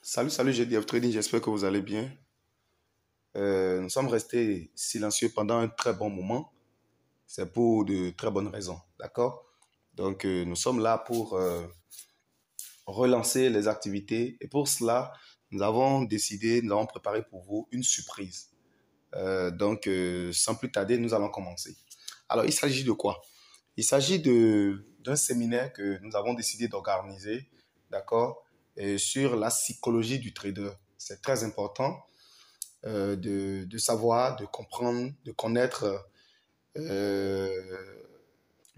Salut GDF Trading, j'espère que vous allez bien. Nous sommes restés silencieux pendant un très bon moment. C'est pour de très bonnes raisons, d'accord? Donc, nous sommes là pour relancer les activités. Et pour cela, nous avons préparé pour vous une surprise. Sans plus tarder, nous allons commencer. Alors, il s'agit de quoi? Il s'agit d'un séminaire que nous avons décidé d'organiser, d'accord, sur la psychologie du trader. C'est très important de savoir, de comprendre, de connaître le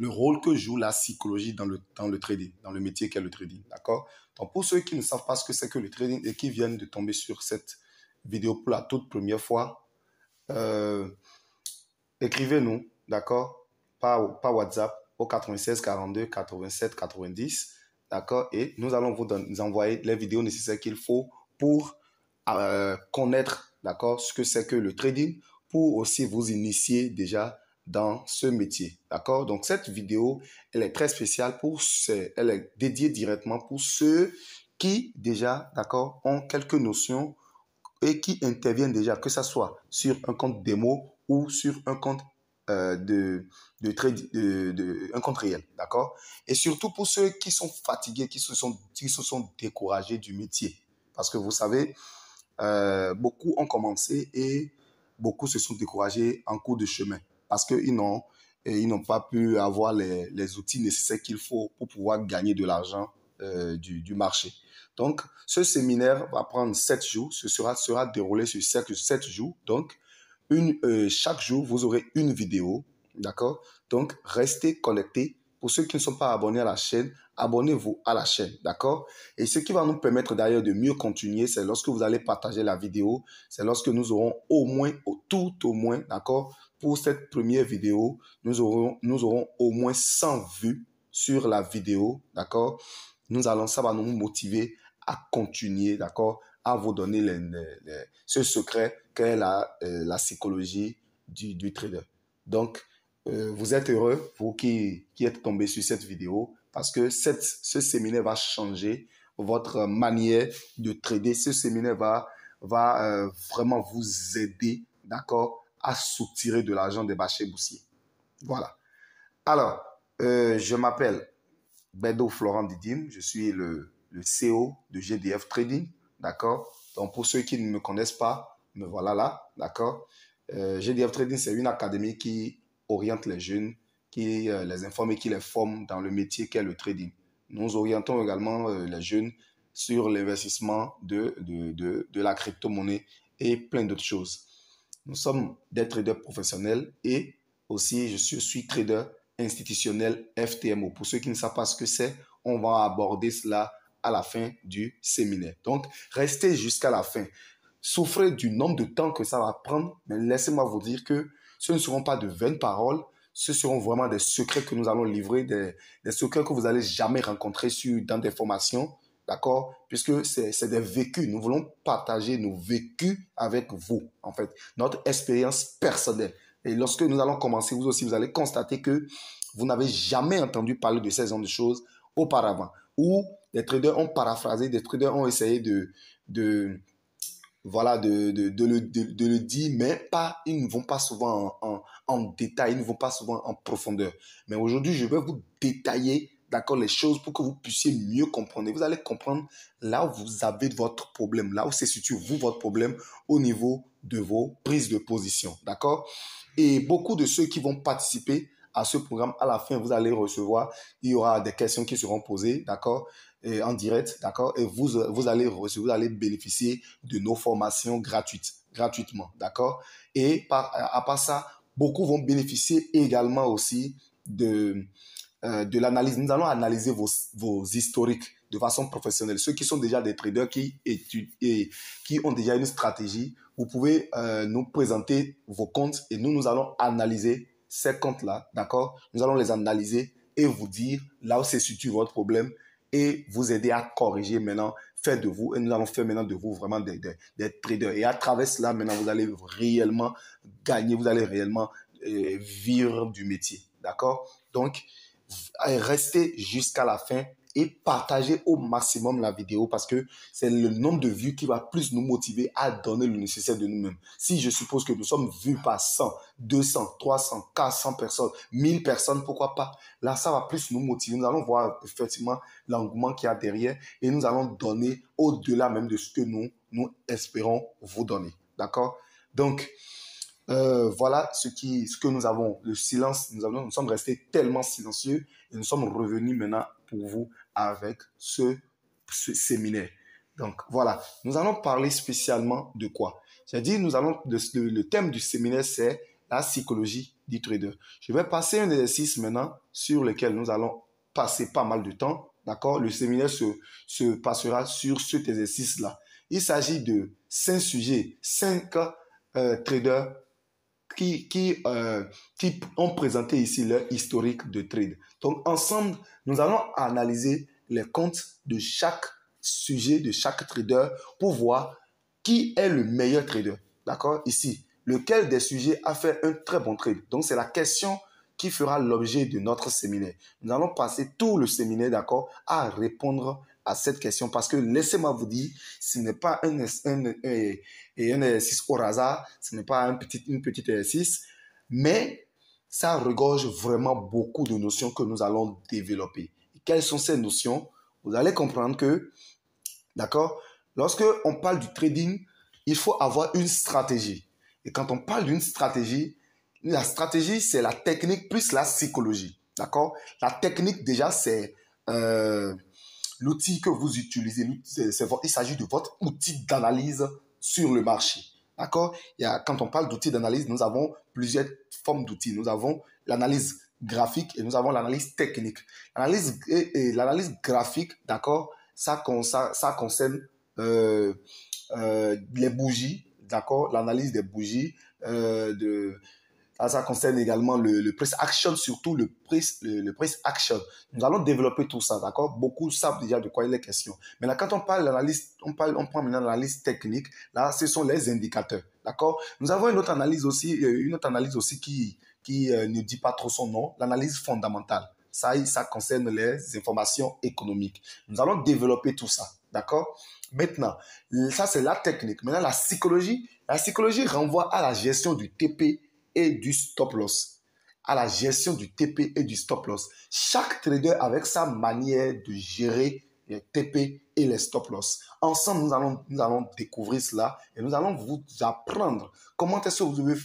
rôle que joue la psychologie dans le trading, dans le métier qu'est le trading, d'accord? Donc, pour ceux qui ne savent pas ce que c'est que le trading et qui viennent de tomber sur cette vidéo pour la toute première fois, euh, écrivez-nous, d'accord, par WhatsApp au 96 42 87 90, d'accord, et nous allons vous envoyer les vidéos nécessaires qu'il faut pour connaître, d'accord, ce que c'est que le trading, pour aussi vous initier déjà dans ce métier, d'accord. Donc cette vidéo, elle est très spéciale elle est dédiée directement pour ceux qui déjà, d'accord, ont quelques notions et qui interviennent déjà, que ce soit sur un compte démo ou sur un compte un compte réel, d'accord? Et surtout pour ceux qui sont fatigués, qui se sont découragés du métier. Parce que vous savez, beaucoup ont commencé et beaucoup se sont découragés en cours de chemin parce qu'ils n'ont pas pu avoir les outils nécessaires qu'il faut pour pouvoir gagner de l'argent du marché. Donc, ce séminaire va prendre 7 jours. Sera déroulé sur 7 jours. Donc, chaque jour, vous aurez une vidéo. D'accord? Donc, restez connectés. Pour ceux qui ne sont pas abonnés à la chaîne, abonnez-vous à la chaîne. D'accord? Et ce qui va nous permettre d'ailleurs de mieux continuer, c'est lorsque vous allez partager la vidéo. C'est lorsque nous aurons tout au moins, d'accord? Pour cette première vidéo, nous aurons au moins 100 vues sur la vidéo. D'accord? Ça va nous motiver à continuer, d'accord, à vous donner ce secret qu'est la psychologie du trader. Donc, vous êtes heureux, vous qui êtes tombé sur cette vidéo, parce que ce séminaire va changer votre manière de trader. Ce séminaire va vraiment vous aider, d'accord, à soutirer de l'argent des marchés boursiers. Voilà. Alors, je m'appelle Bedo Florent Didim, je suis le CEO de GDF Trading, d'accord? Donc, pour ceux qui ne me connaissent pas, me voilà là, d'accord? GDF Trading, c'est une académie qui oriente les jeunes, qui les informe et qui les forme dans le métier qu'est le trading. Nous orientons également les jeunes sur l'investissement de la crypto-monnaie et plein d'autres choses. Nous sommes des traders professionnels et aussi je suis trader institutionnel FTMO. Pour ceux qui ne savent pas ce que c'est, on va aborder cela à la fin du séminaire. Donc, restez jusqu'à la fin. Souffrez du nombre de temps que ça va prendre, mais laissez-moi vous dire que ce ne seront pas de vaines paroles, ce seront vraiment des secrets que nous allons livrer, des secrets que vous n'allez jamais rencontrer dans des formations, d'accord? Puisque c'est des vécus. Nous voulons partager nos vécus avec vous, en fait, notre expérience personnelle. Et lorsque nous allons commencer, vous aussi, vous allez constater que vous n'avez jamais entendu parler de ces genres de choses auparavant. Ou des traders ont paraphrasé, des traders ont essayé de le dire, mais ils ne vont pas souvent en détail, ils ne vont pas souvent en profondeur. Mais aujourd'hui, je vais vous détailler, d'accord, les choses pour que vous puissiez mieux comprendre. Et vous allez comprendre là où vous avez votre problème, là où se situe votre problème au niveau de vos prises de position, d'accord? Et beaucoup de ceux qui vont participer à ce programme, à la fin, vous allez recevoir, il y aura des questions qui seront posées, d'accord, en direct, d'accord, et vous allez bénéficier de nos formations gratuitement, d'accord. Et à part ça, beaucoup vont bénéficier également aussi de l'analyse. Nous allons analyser vos historiques de façon professionnelle. Ceux qui sont déjà des traders qui étudient et qui ont déjà une stratégie, vous pouvez nous présenter vos comptes et nous allons analyser ces comptes-là, d'accord? Nous allons les analyser et vous dire là où se situe votre problème et vous aider à corriger maintenant, faire de vous, et nous allons faire maintenant de vous vraiment des traders. Et à travers cela, maintenant, vous allez réellement gagner, vous allez réellement vivre du métier, d'accord? Donc, restez jusqu'à la fin et partagez au maximum la vidéo parce que c'est le nombre de vues qui va plus nous motiver à donner le nécessaire de nous-mêmes. Si je suppose que nous sommes vus par 100, 200, 300, 400 personnes, 1000 personnes, pourquoi pas? Là, ça va plus nous motiver. Nous allons voir effectivement l'engouement qu'il y a derrière et nous allons donner au-delà même de ce que nous espérons vous donner. D'accord? Donc, voilà ce que nous avons. Le silence, nous sommes restés tellement silencieux et nous sommes revenus maintenant pour vous avec ce séminaire. Donc, voilà. Nous allons parler spécialement de quoi? J'ai dit, le thème du séminaire, c'est la psychologie du trader. Je vais passer un exercice maintenant sur lequel nous allons passer pas mal de temps. D'accord? Le séminaire se passera sur cet exercice-là. Il s'agit de 5 sujets, 5 traders qui ont présenté ici leur historique de trade. Donc, ensemble, nous allons analyser les comptes de chaque sujet, de chaque trader pour voir qui est le meilleur trader. D'accord? Ici, lequel des sujets a fait un très bon trade. Donc, c'est la question qui fera l'objet de notre séminaire. Nous allons passer tout le séminaire, d'accord, à répondre à cette question parce que laissez-moi vous dire, ce n'est pas un exercice au hasard, ce n'est pas un petit exercice, mais ça regorge vraiment beaucoup de notions que nous allons développer. Et quelles sont ces notions? Vous allez comprendre que, d'accord, lorsque on parle du trading, il faut avoir une stratégie. Et quand on parle d'une stratégie, la stratégie, c'est la technique plus la psychologie. D'accord? La technique, déjà, c'est l'outil que vous utilisez. Il s'agit de votre outil d'analyse sur le marché. D'accord? Quand on parle d'outils d'analyse, nous avons plusieurs formes d'outils. Nous avons l'analyse graphique et nous avons l'analyse technique. L'analyse graphique, d'accord, ça concerne les bougies, d'accord, l'analyse des bougies, ça concerne également le price action, surtout le price action. Nous allons développer tout ça, d'accord? Beaucoup savent déjà de quoi il est question. Mais là, quand on parle d'analyse, on prend maintenant l'analyse technique. Là, ce sont les indicateurs, d'accord? Nous avons une autre analyse aussi qui ne dit pas trop son nom, l'analyse fondamentale. Ça concerne les informations économiques. Nous allons développer tout ça, d'accord? Maintenant, ça c'est la technique. Maintenant, la psychologie renvoie à la gestion du TP et du stop loss, à la gestion du TP et du stop loss. Chaque trader avec sa manière de gérer les TP et les stop loss. Ensemble, nous allons découvrir cela et nous allons vous apprendre comment est-ce que vous devez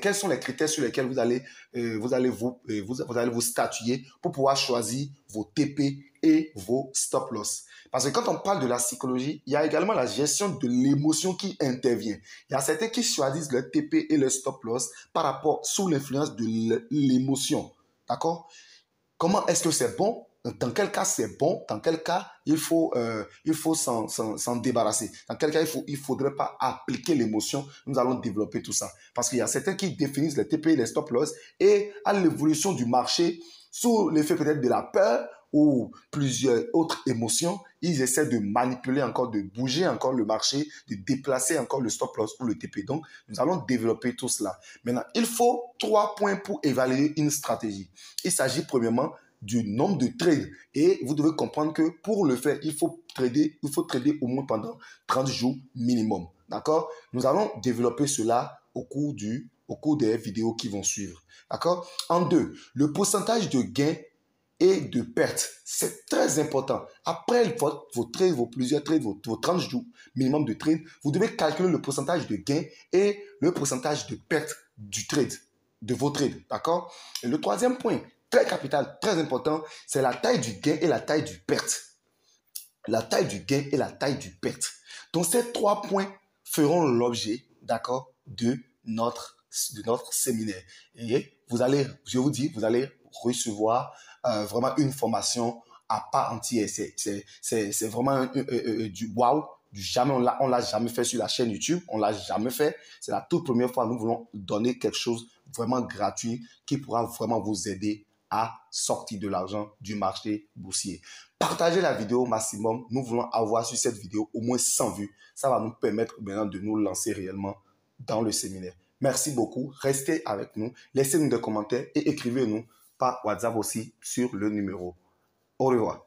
quels sont les critères sur lesquels vous allez vous statuer pour pouvoir choisir vos TP et vos stop loss. Parce que quand on parle de la psychologie, il y a également la gestion de l'émotion qui intervient. Il y a certains qui choisissent le TP et le stop loss par rapport sous l'influence de l'émotion. D'accord? Comment est-ce que c'est bon? Dans quel cas c'est bon? Dans quel cas il faut s'en débarrasser? Dans quel cas il faudrait pas appliquer l'émotion? Nous allons développer tout ça. Parce qu'il y a certains qui définissent les TP et les stop loss et à l'évolution du marché, sous l'effet peut-être de la peur ou plusieurs autres émotions, ils essaient de manipuler encore, de bouger encore le marché, de déplacer encore le stop loss ou le TP. Donc, nous allons développer tout cela. Maintenant, il faut 3 points pour évaluer une stratégie. Il s'agit premièrement du nombre de trades. Et vous devez comprendre que pour le faire, il faut trader au moins pendant 30 jours minimum. D'accord? Nous allons développer cela au cours des vidéos qui vont suivre. D'accord? En 2, le pourcentage de gains et de pertes. C'est très important. Après vos trades, plusieurs trades, vos 30 jours minimum de trade, vous devez calculer le pourcentage de gains et le pourcentage de pertes du trade, de vos trades. D'accord? Et le troisième point, très capital, très important, c'est la taille du gain et la taille du perte. La taille du gain et la taille du perte. Donc, ces 3 points feront l'objet, d'accord, de notre séminaire. Et je vous dis, vous allez recevoir vraiment une formation à part entière. C'est vraiment du wow, du jamais. On l'a jamais fait sur la chaîne YouTube. On l'a jamais fait. C'est la toute première fois. Nous voulons donner quelque chose vraiment gratuit qui pourra vraiment vous aider à sortir de l'argent du marché boursier. Partagez la vidéo au maximum. Nous voulons avoir sur cette vidéo au moins 100 vues. Ça va nous permettre maintenant de nous lancer réellement dans le séminaire. Merci beaucoup. Restez avec nous. Laissez-nous des commentaires et écrivez-nous par WhatsApp aussi sur le numéro Au revoir.